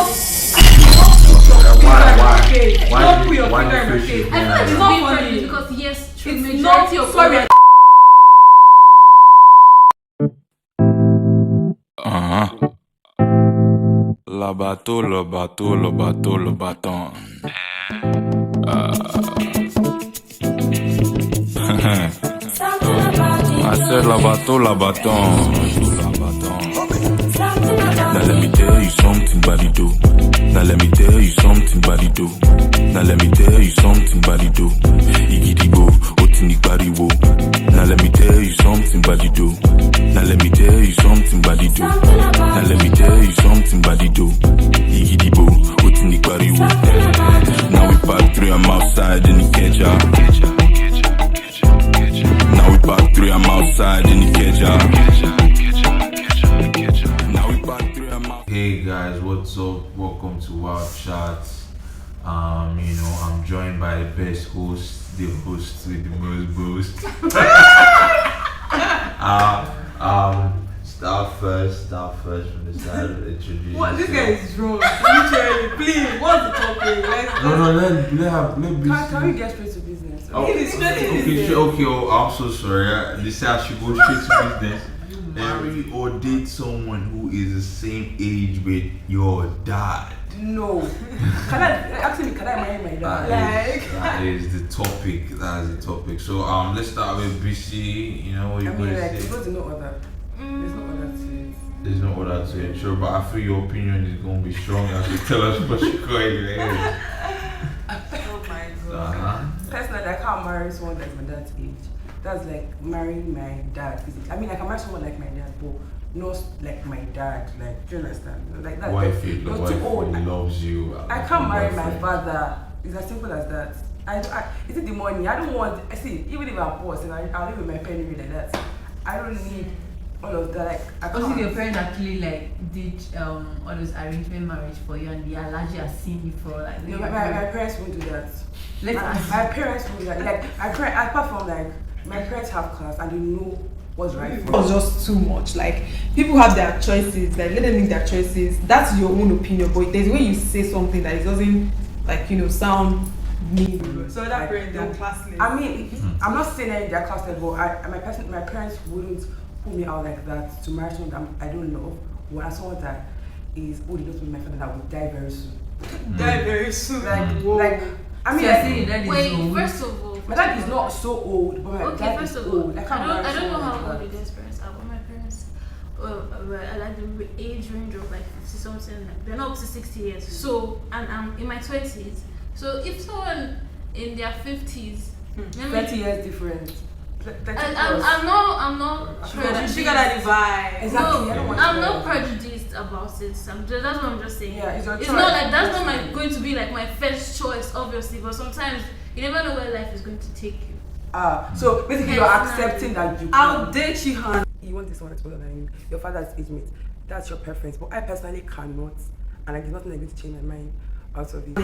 Don't put your finger in my face. I feel like it's not funny because yes, true. It's not sorry. Le bateau, le bateau, le bateau, le bâton. I said le bateau, le bâton. Now let me tell you something, buddy do. Now let me tell you something, buddy do. Now let me tell you something, buddy do. Igidibo, otini body wo. Now let me tell you something, buddy do. Now let me tell you something, buddy do. Now let me tell you something, buddy do. Igidibo, otini body wo. Now we part 3, I'm outside in the catcher. Now we part 3, I'm outside in the catcher. Hey guys, what's up? Welcome to Wildchat. I'm joined by the best host, the host with the most boost. Start first from the side of introduce. What? This guy is wrong. Literally, please. What's the topic? Can we get straight to business? Okay. I'm so sorry. This I should go straight to business. Marry or date someone who is the same age with your dad? No. Can I marry my dad? That is the topic. That is the topic. So let's start with BC. You know what you're going to say? There's no other. There's no other to it. There's no other to it. Sure, but I feel your opinion is going to be strong. You have to tell us what you're going to Oh my god. Personally, I can't marry someone that's my dad's age. That's like marrying my dad. I mean, I can marry someone like my dad, but not like my dad. Like, do you understand? Like that. Wife loves you. I can't marry my father. It's as simple as that. Is it the money? I don't want. I see. Even if I'm poor, I'll live with my penny like that. I don't need all of that. Like, I can't. Also, your parents actually like did all those arrangement marriage for you, and they are largely have seen you for like. No, my parents won't do that. My parents won't do that. Like, apart from like. My parents have class and they know what's right for them. It's just too much. Like, people have their choices, like let them make their choices. That's your own opinion, but there's a way you say something that it doesn't sound mean. So that they're classless. I mean, I'm not saying that they're classless, but my parents wouldn't put me out like that to marry someone that I don't know. When I saw that is old enough with my father that would die very soon. Die very soon. I mean, wait, first of all, my dad is not so old, but my dad is old. I don't know how old you guys' parents are, but my parents, I like the age range of like 50 something. Like, they're not up to 60 years. So, and I'm in my 20s. So if someone in their 50s, 30 years different. I'm not prejudiced. She got a divide. Exactly. No, I'm not prejudiced about it. That's what I'm just saying. Yeah, it's not like that's not going to be like my first choice, obviously. But sometimes you never know where life is going to take you. So basically you're accepting that you I'll date you, hon. You want this one that's older than you, your father's age mate. That's your preference. But I personally cannot, and there's nothing going to change my mind out of it.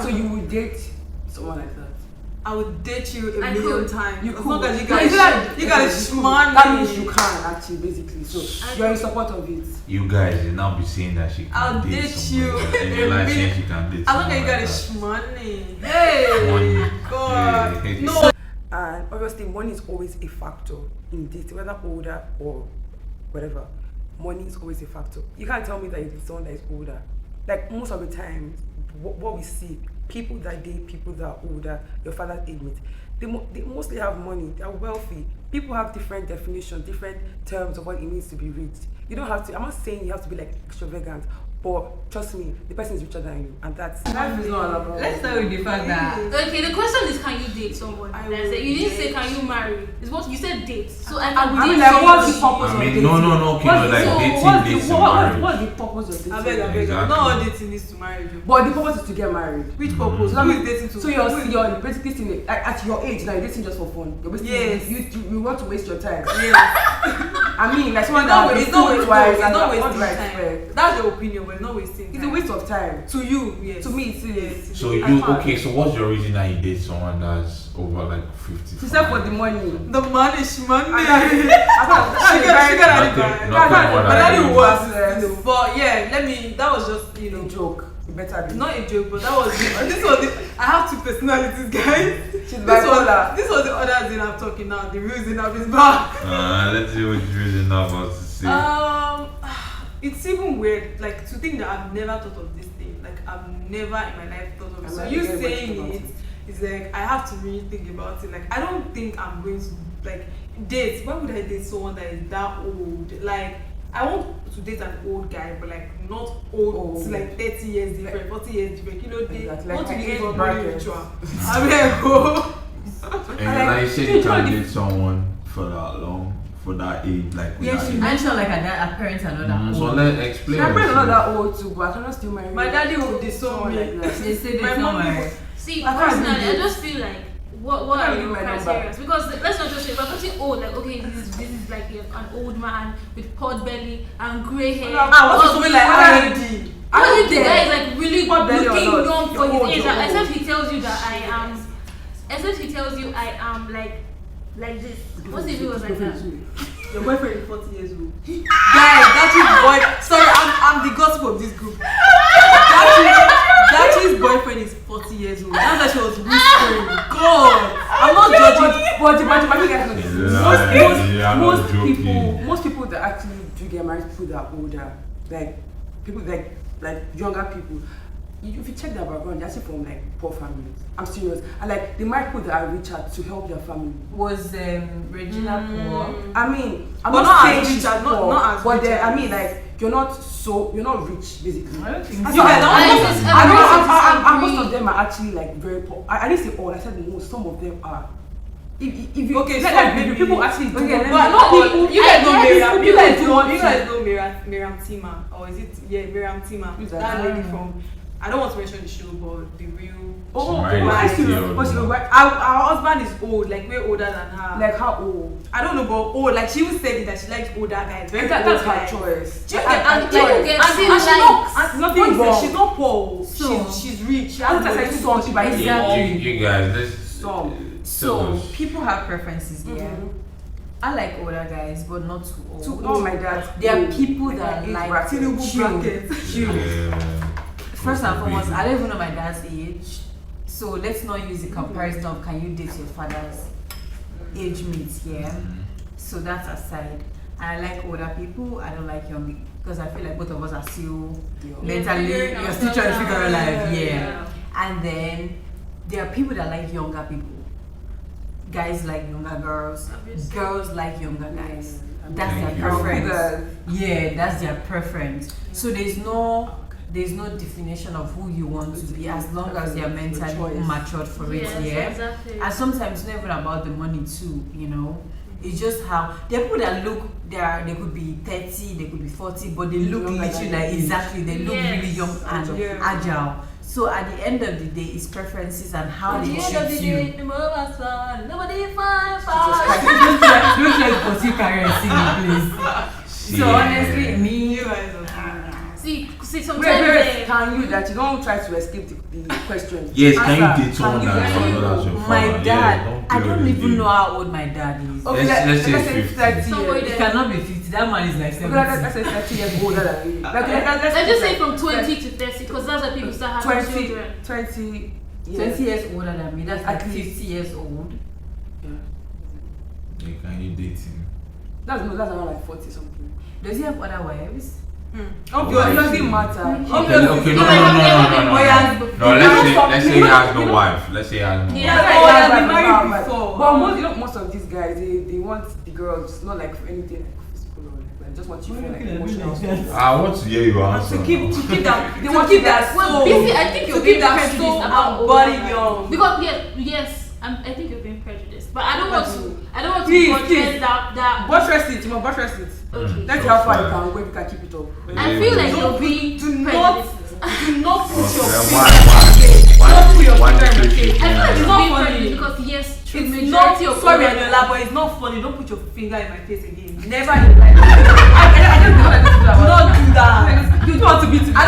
So you would date someone like that? I would date you a million times. You could. As long as you got a smart. That means you can actually, basically. So you're in support of it. You guys will now be saying that she can date you. And saying she can date as long as you got a money. Hey, God. No. And obviously, money is always a factor in dating, whether older or whatever. Money is always a factor. You can't tell me that it's someone that is older. Like most of the time, what we see. People that date people that are older, your father's age mate, they mostly have money, they're wealthy. People have different definitions, different terms of what it means to be rich. You don't have to, I'm not saying you have to be like extravagant, but trust me, the person is richer than you, and that's life is not about. Let's start with the fact that okay, the question is, can you date someone? You didn't say can you marry. It's what you said, date. So I mean, like, what's the purpose of dating? No, dating leads to marriage. What's the purpose of dating? I beg. Not all dating needs to marry you. But the purpose is to get married. Which purpose? Who is dating to? So you're basically dating, like, at your age now, you're dating just for fun. You're basically you want to waste your time. Yes. I mean, like someone that it's not wasting time. That's your opinion. but it's not wasting. It's a waste of time. To you, yes. To me, it is. So you okay? So what's your reason that you date someone that's over like 50? Except for the money. The money, she money. I thought My daddy was, but yeah, that was just, a joke. Better be. Not a joke, but that was this was the, I have 2 personalities, guys. She's bipolar. This was the other Zainab talking now. The real Zainab is back. Let's see what the real Zainab about to say. It's even weird, like to think that I've never thought of this thing. Like I've never in my life thought of it. So you saying it is like I have to really think about it. Like I don't think I'm going to like date. Why would I date someone that is that old? Like I want to date an old guy, but like not old. It's like 30 years different, 40 years different. You know, they want to live for money ritual. I mean, go. And like you said, you can't date someone for that long, for that age, like. Yeah, she mentioned like her parents are not that old. So let's explain. My parents are not that old too, but I cannot still marry. My daddy would disown me. Like that. They say My they mom married. See, I can't personally, do I this. just feel like what are your my number? criteria? Because let's not just say we're putting old, like okay, this is like an old man with pot belly and grey hair. What's something like R&D? What if the guy is like really Pot belly or looking not? young for You're his old, age? you're Like, old. except he tells you that I am like this. What if it was like that? Your boyfriend is 40 years old. Guys, that's his boy. Sorry, I'm the gossip of this group. Darchie's boyfriend is 40 years old. That's why she was whispering. God, I'm not judging. Most people that actually do get married, people that are older, like people like younger people. If you check their background, they're actually from like poor families. I'm serious. And like the married people that are richer to help their family. Was Regina poor? I mean, I'm But not not saying as she's rich as- poor, not as but rich then, as- I mean, like you're not rich basically. I don't think That's so. why guys don't- most of them are actually like very poor. I didn't say all. I said most. Some of them are. If you Okay, like, so maybe people actually do. Okay, But let me- not people. You guys know Miriam. You guys know Miriam. Miriam Tima, or is it Miriam Tima? Who's That that? lady from. I don't want to mention the show, but the real. Oh, Right. but Right. serious. But she Our husband is old, like way older than her. like how old? I don't know, but old. Like she even said it that she likes older guys. Very That's old her guys. choice. She- and- Like, and- you and- get and to she's like- nothing what is it? wrong. She's not poor. So- She's rich. She I has think that's money. like some people. Exactly. You guys, let's. So people have preferences, yeah. Mhm. I like older guys, but not too old. Oh my God. There are old. people Like that age like bracket. Tinubu chill. bracket. Chill. Yeah. First and foremost, I don't even know my dad's age, so let's not use the comparison of can you date your father's age mates, yeah. So that's aside. I like older people. I don't like young because I feel like both of us are still mentally, figuring you're still trying to figure out life, Yeah. yeah. And then there are people that like younger people. Guys like younger girls. Obviously. Girls like younger guys. That's Thank their you. preference. Yeah, that's their preference. So there's no definition of who you want to be as long as they are mentally matured for it, Yes, yeah. exactly. And sometimes it's not even about the money too, you know. It's just how there are people that look they could be 30, they could be 40, but they look Younger literally than like age. exactly they look Yes. really young and Yeah. agile. So at the end of the day, it's preferences and how they treat you. the more was fun. Nobody fine, Don't let pussy carry singing, please. So honestly, me, You guys are. See, sometimes Wait, can you that you don't try to escape the question? Yes, can you Answer. date someone Can you- that's older than your my father? dad, Yeah, I play don't this even game. know how old my dad is. Okay, Let's say 50. 30 Somewhere years. It cannot be 50. That man is like Okay, 70. let's say 30 years older than you. Like, let's just say from 20 to 30, because that's when people start having 20, children. 20 years. 20 years older than me. That's like At least. 50 years old. Yeah. Yeah, can you date him? That's around like 40 something. Does he have other wives? Obviously, it doesn't matter. Okay, no. Like, No, let's say he has no You know- wife. Let's say he has no Yeah. wife. Oh, Yeah, yeah, been but married before. But most of these guys, they want the girls not like for anything like physical or like just want you for like emotional stuff. I want to hear your answer. To keep now. that. They To want keep you that that soul. Well, basically, I think To you're keep being that prejudiced soul about and older body guys. young. Because yes, I think you're being prejudiced, but I don't want to. I don't want to Please, portray please. that. Buttress it, you must buttress it. Okay. Let's see how far you can go if you can keep it up. I feel like Don't- you're being do not- prejudiced. Do not put your Okay, finger. why? Don't put your Why finger in you my keep face. I feel like it it's not not being funny. prejudiced because yes, true, It's majority not of sorry, older Eniola, guys- but it's not funny. Don't put your finger in my face again. Never in life. I just do Do not do that. You don't want to beat it. I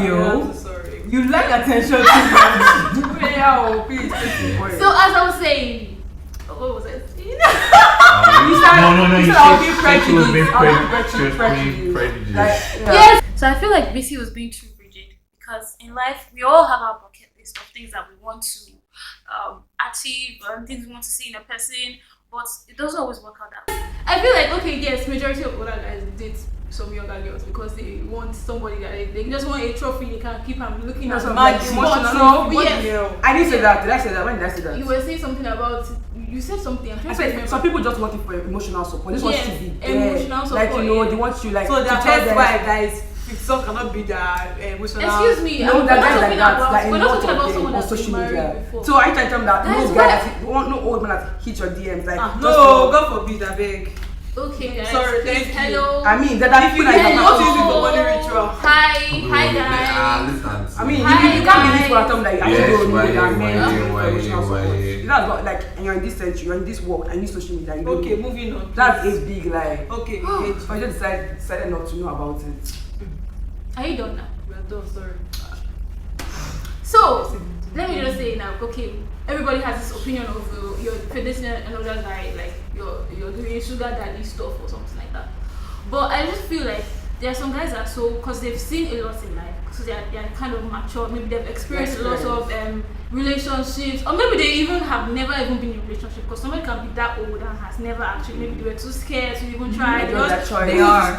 yo. Sorry. You like attention too much. Yeah, please. So as I was saying, what was I saying? No. You said I'll be prejudiced. She was being prejudiced. Yes. So I feel like BC was being too rigid because in life we all have our bucket list of things that we want to achieve and things we want to see in a person, but it doesn't always work out that way. I feel like okay, yes, majority of older guys date some younger girls because they want somebody that they just want a trophy they can keep and looking at. Like emotional. Yes. I didn't say that. Did I say that? When did I say that? You were saying something about. You said something. I said some people just want it for emotional support. They just want to be there. Emotional support. Like they want you like. So to that's tell them. why guys, if some cannot be that emotional. Excuse me. No, that guys like that. We're not talking about someone on that's been social married media. before. So are you trying to tell me that That is no guys, no old man that hit your DMs like? No, God forbid, I beg. Okay, guys. Sorry, thank you. Hello. I mean that If you like can not use it for money ritual. Hi guys. I mean, Hi, you can't be this guys. for them like I Yes, should go why, with that why, men. why? That's not like and you're in this century, you're in this world, and you social media. You Okay, know, moving on. that is big like. Okay, So I just decided not to know about it. Are you done now? we're done, sorry. So let me just say now, okay, everybody has this opinion of you're dating another guy, like you're doing sugar daddy stuff or something like that. But I just feel like there are some guys that are so because they've seen a lot in life, so they're kind of mature. Maybe they've experienced a lot of relationships, or maybe they even have never even been in a relationship. Because somebody can be that old and has never actually. Maybe they were too scared to even try.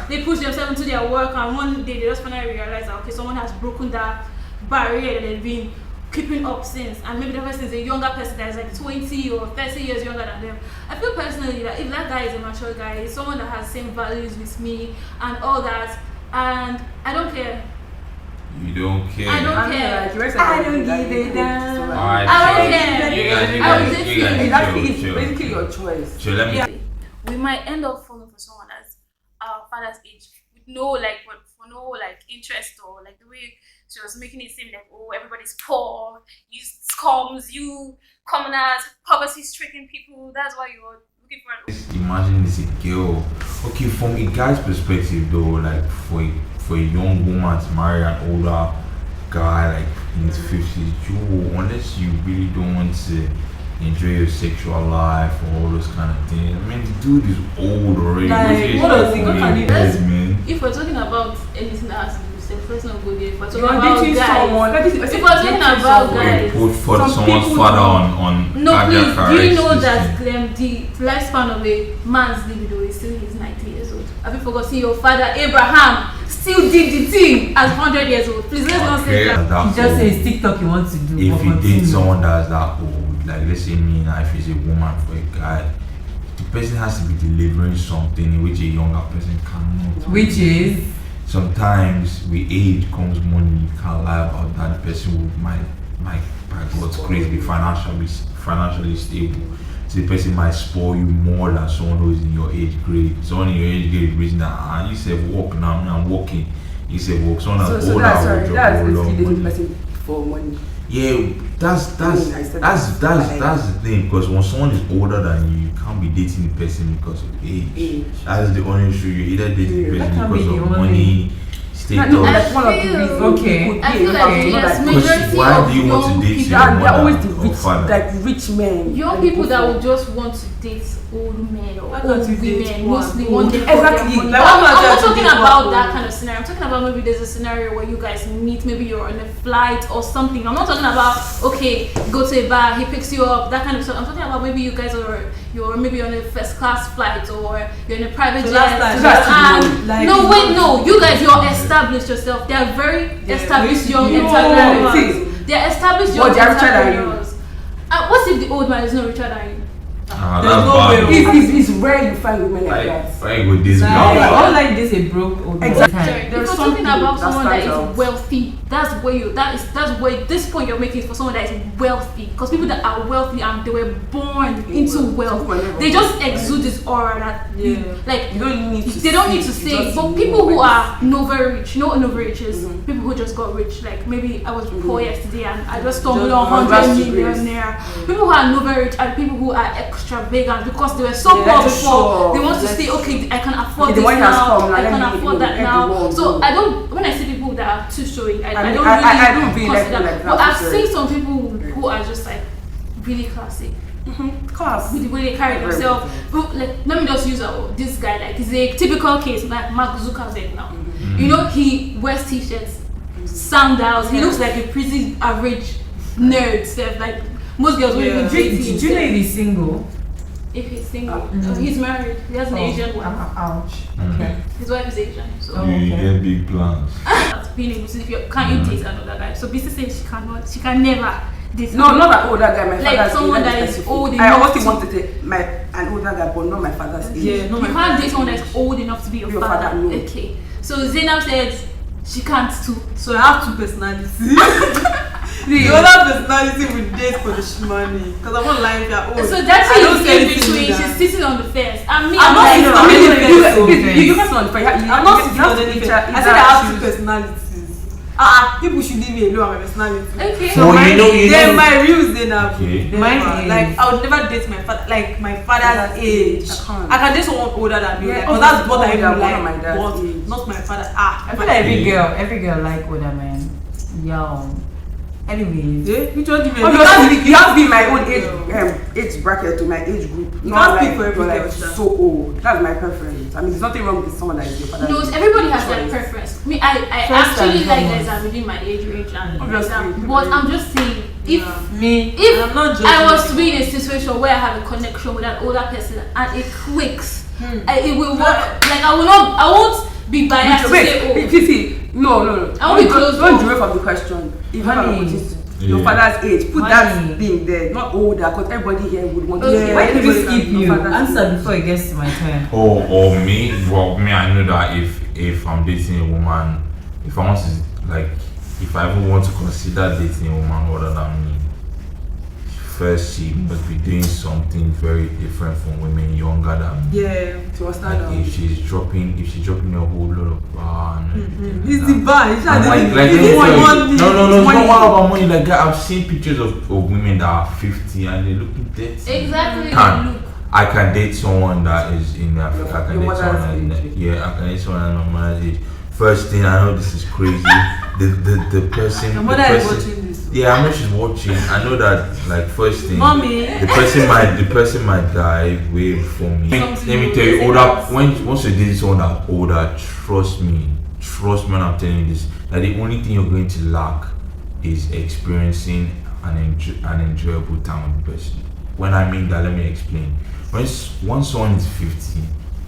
They push themselves into their work, and one day they just finally realize that okay, someone has broken that barrier that they've been keeping up since, and maybe the person is a younger person that is like 20 or 30 years younger than them. I feel personally that if that guy is a mature guy, he's someone that has the same values with me and all that, and I don't care. You don't care. I don't care. I don't give a damn. Alright, I don't care. It's basically your choice. So let me. We might end up falling for someone that's our father's age with no interest, or like the way she was making it seem like, oh, everybody's poor, you scums, you commoners, poverty-stricken people. That's why you're looking for an. Imagine it's a girl. Okay, from a guy's perspective though, like for a young woman to marry an older guy like in his 50s, unless you really don't want to enjoy your sexual life or all those kind of things. I mean, the dude is old already. Like, what does he got to do? Man. If we're talking about anything that has to do with sex, let's not go there. If we're talking You're about dating guys, someone. if we're talking about guys, Put for Some someone's people father don't- on no, please, cardiac do you know arrest, that this thing. the lifespan of a man's libido is still his 90 years old? Have you forgotten your father Abraham still did the thing as 100 years old? Please let's not say that. He just says TikTok he wants to do. If you date someone that's that old, like let's say me now, if it's a woman for a guy, the person has to be delivering something in which a younger person cannot. Which is Sometimes with age comes money. You can't lie about that. The person might by God's grace be financially stable. So the person might spoil you more than someone who is in your age grade. Someone in your age grade is reason that you said walk now, I'm walking. You said walk. Someone that's older that's will basically the money. person for money. Yeah, that's the thing, because when someone is older than you, you can't be dating the person because of age. That's the only issue. You either date the person because of money, status. No, that's one of the reasons. Okay. I feel like yes, majority why of do you want to young date people, your They're always the mother or rich, father? like rich men. young people that will just want to date old men or Why old can't you date women, one? mostly want them for Exactly. their money. Like, I'm why not can't you talking date about one? that kind of scenario. I'm talking about maybe there's a scenario where you guys meet, maybe you're on a flight or something. I'm not talking about okay, go to a bar, he picks you up, that kind of stuff. I'm talking about maybe you guys you're maybe on a first class flight or you're in a private So jet. that's And like- no, you guys, you're established yourself. They are very established young entrepreneurs. They are established young But they're richer than you. entrepreneurs. What if the old man is not richer than you? That's There's no bad. way. It's rare you find women like that. Why you go this I guy? don't like this a broke old man. Exactly. If There's you're some talking people about that someone that stand is out. wealthy, that's where this point you're making is for someone that is wealthy. Because people that are wealthy and they were born into wealth, they just exude this aura that Yeah. like You don't need to they don't need to see it, you say. just But know people who when are no very rich, you know what no very rich is? Mhm. People who just got rich. Like maybe I was poor yesterday and I just Just stumbled on congrats 100 to million grace. naira. People who are no very rich are people who are extravagant because they were so Yeah, poor to before. show They want to off. say, okay, I can afford Okay, the this money has now. come, now I let can me afford that let the now. world So go. I don't. When I see people that are too showy. I I don't really don't like consider. that. But I've Sorry. seen some people who are just like really classy. Class. With the way they carry themselves. But like, let me just use this guy. Like, he's a typical case like Mark Zuckerberg now. You know, he wears t-shirts, sandals. He looks like a pretty average nerd. Stuff like most girls wouldn't even date him. Did you know if he's single? If he's single, he's married. He has an Asian wife. Ouch. Okay. His wife is Asian. So You get big plans. that's being able to. If you can't you date another guy? So BC says she can never date. No, not an older guy. My Like father's someone age, that that's is specific. old I enough always to- wanted an older guy, but not my father's age. Yeah, no, You can't date someone that's old enough to be your father. no. Okay. So Zainab said she can't too. So I have 2 personalities. The other personality will date for the money. Because I'm not lying, they're old. So that's I don't in say anything between. to that. She's sitting on the fence. And me, I'm not like, sitting I on mean, any fence. you can't on fire. I'm not sitting on any fence. I said I have 2 personalities. People should leave me alone. My personality. Okay. So you know, Then my real Zainab. Okay. Mine Never. is- Like I would never date my father. Like my father's age. can't. I can date someone older than me. Yeah, Because that's what I older, even one of my like. dad's But age. not my father. I feel like every girl like older men. Young. Anyways. Which one do you mean? Obviously, you have to be my own age bracket to my age group. You Not can't speak like for you're every like girl, so old. That's my preference. I mean, there's nothing wrong with someone that is your father. No, everybody has their preference. Me, I First actually and like foremost. guys that are within my age range and Obviously. that. But I'm just saying, if Me. if I'm not judging I was you. to be in a situation where I have a connection with an older person and it clicks, it will work. Like I won't be biased to say, Wait, Fifi, no. I won't be close Don't off. derail from the question. If you have Honey. a notice your Yeah. father's age, put Honey. that thing there, not older, because everybody here would want to Okay. say. Why did everybody you skip can- you? your father's Answer age. before it gets to my turn. Or me, well, me, I know that if I'm dating a woman, if I want to, like, if I even want to consider dating a woman older than me, first she must be doing something very different from women younger than me. Yeah. To Like understand. if she's dropping a whole lot of bar and everything. It's like the that. bar. It's I'm not like, the let me it's tell you, money. no, it's Money. not all about money. Like I've seen pictures of women that are 50 and they're looking 30. exactly. Can I can date someone that is in Africa. I can Your date someone mother's in age. yeah. I can date someone in my mother's age. First thing, I know this is crazy. the person. Your the mother is person- watching this. Yeah, I know she's watching. I know that like first thing. Mommy. The person might die way before me. Let me tell you, once you date someone that's older, trust me when I'm telling you this, that the only thing you're going to lack is experiencing an enjoyable time with the person. When I mean that, let me explain. Once someone is 50,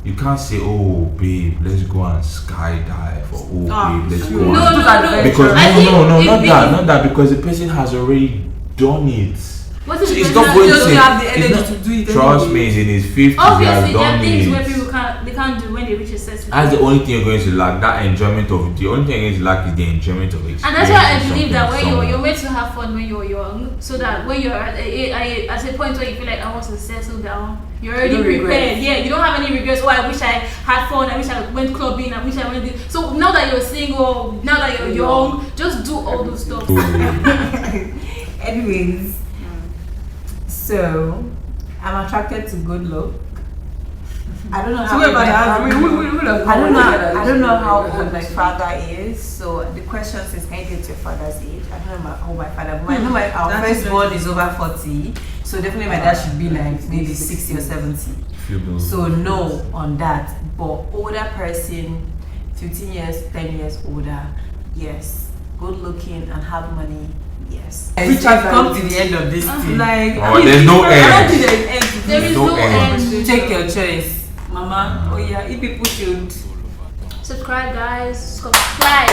you can't say, oh babe, let's go and skydive, or oh babe, let's go No, and because I think not that because the person has already done it. What is So it's the not person- going He doesn't to have the it's energy not- to do it. Trust anyway. me, he's in his 50s, he Obviously, has there are done things it. where people can't do when they reach a certain That's the only thing you're going to lack. That enjoyment of the only thing you're going to lack is the enjoyment of experience. And that's why I believe that when something. you're meant to have fun when you're young, so that when you're at a point where you feel like I want to settle down, you're already No prepared. regrets. Yeah, you don't have any regrets. Oh, I wish I had fun. I wish I went clubbing. I wish I went. So now that you're single, now that you're young, just do all those stuff. Anyways, so I'm attracted to good look. I don't know how. whoever that has- I don't know how old my father is. So the question is, can you get your father's age? I don't know how my father. But I know our That's firstborn is over 40. So definitely my dad should be like maybe 60 or 70. So no on that. But older person, 15 years, 10 years older, yes. Good looking and have money, yes. Which I've has come to the end of this thing. Like, Oh, there's no I don't end. think there's end to There this. is No no end. end. Take your choice. Mama, oh yeah, if people should. Subscribe, guys. Subscribe.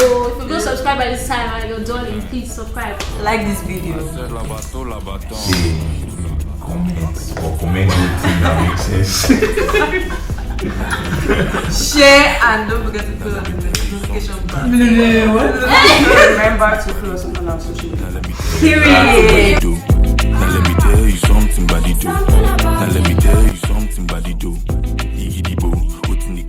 Oh, if you don't subscribe by this time and you're done, please subscribe. Like this video. Comment good thing that makes sense. Share and don't forget to put on the notification bell. Remember to follow us on our social media. Period. Now let me tell you something, buddy do. Now let me tell you something, buddy do. Iggy Bo, what's in the